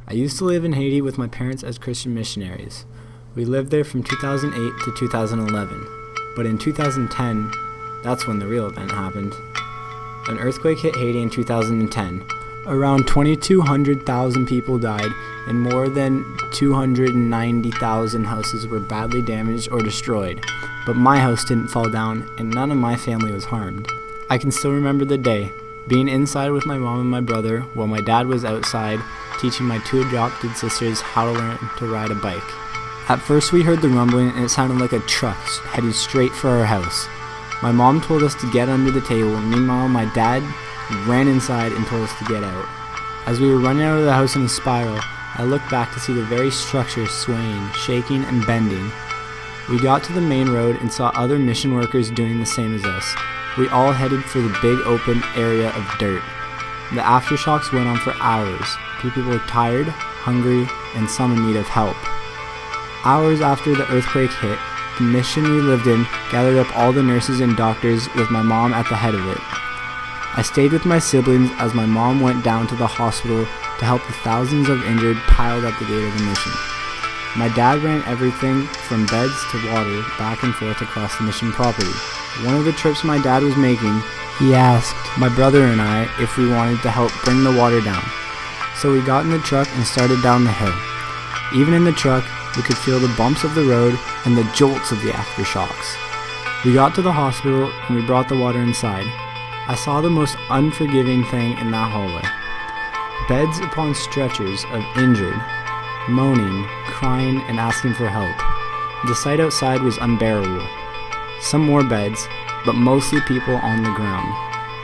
I used to live in Haiti with my parents as Christian missionaries. We lived there from 2008 to 2011, but in 2010, that's when the real event happened. An earthquake hit Haiti in 2010. Around 2,200,000 people died, and more than 290,000 houses were badly damaged or destroyed. But my house didn't fall down, and none of my family was harmed. I can still remember the day, being inside with my mom and my brother while my dad was outside teaching my two adopted sisters how to learn to ride a bike. At first we heard the rumbling and it sounded like a truck heading straight for our house. My mom told us to get under the table, and meanwhile my dad ran inside and told us to get out. As we were running out of the house in a spiral, I looked back to see the very structure swaying, shaking, and bending. We got to the main road and saw other mission workers doing the same as us. We all headed for the big open area of dirt. The aftershocks went on for hours. People were tired, hungry, and some in need of help. Hours after the earthquake hit, the mission we lived in gathered up all the nurses and doctors with my mom at the head of it. I stayed with my siblings as my mom went down to the hospital to help the thousands of injured piled at the gate of the mission. My dad ran everything from beds to water back and forth across the mission property. One of the trips my dad was making, he asked my brother and I if we wanted to help bring the water down. So we got in the truck and started down the hill. Even in the truck, we could feel the bumps of the road and the jolts of the aftershocks. We got to the hospital and we brought the water inside. I saw the most unforgiving thing in that hallway. Beds upon stretchers of injured, moaning, crying, and asking for help. The sight outside was unbearable. Some more beds, but mostly people on the ground.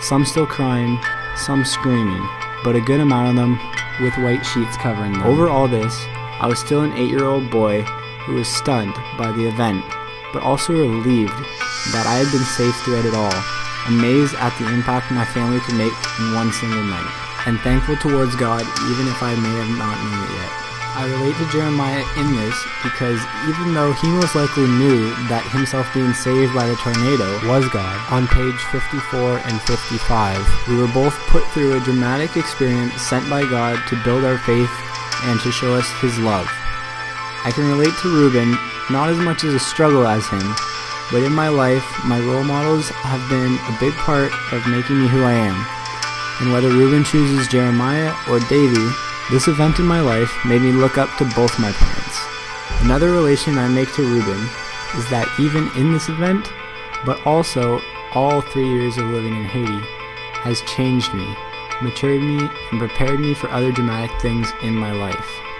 Some still crying, some screaming, but a good amount of them with white sheets covering them. Over all this, I was still an 8-year-old boy who was stunned by the event, but also relieved that I had been safe through it all, amazed at the impact my family could make in one single night, and thankful towards God even if I may have not known it yet. I relate to Jeremiah in this because even though he most likely knew that himself being saved by the tornado was God, on page 54 and 55, we were both put through a dramatic experience sent by God to build our faith and to show us His love. I can relate to Reuben, not as much as a struggle as him, but in my life, my role models have been a big part of making me who I am. And whether Reuben chooses Jeremiah or Davy, this event in my life made me look up to both my parents. Another relation I make to Reuben is that even in this event, but also all 3 years of living in Haiti, has changed me, matured me, and prepared me for other dramatic things in my life.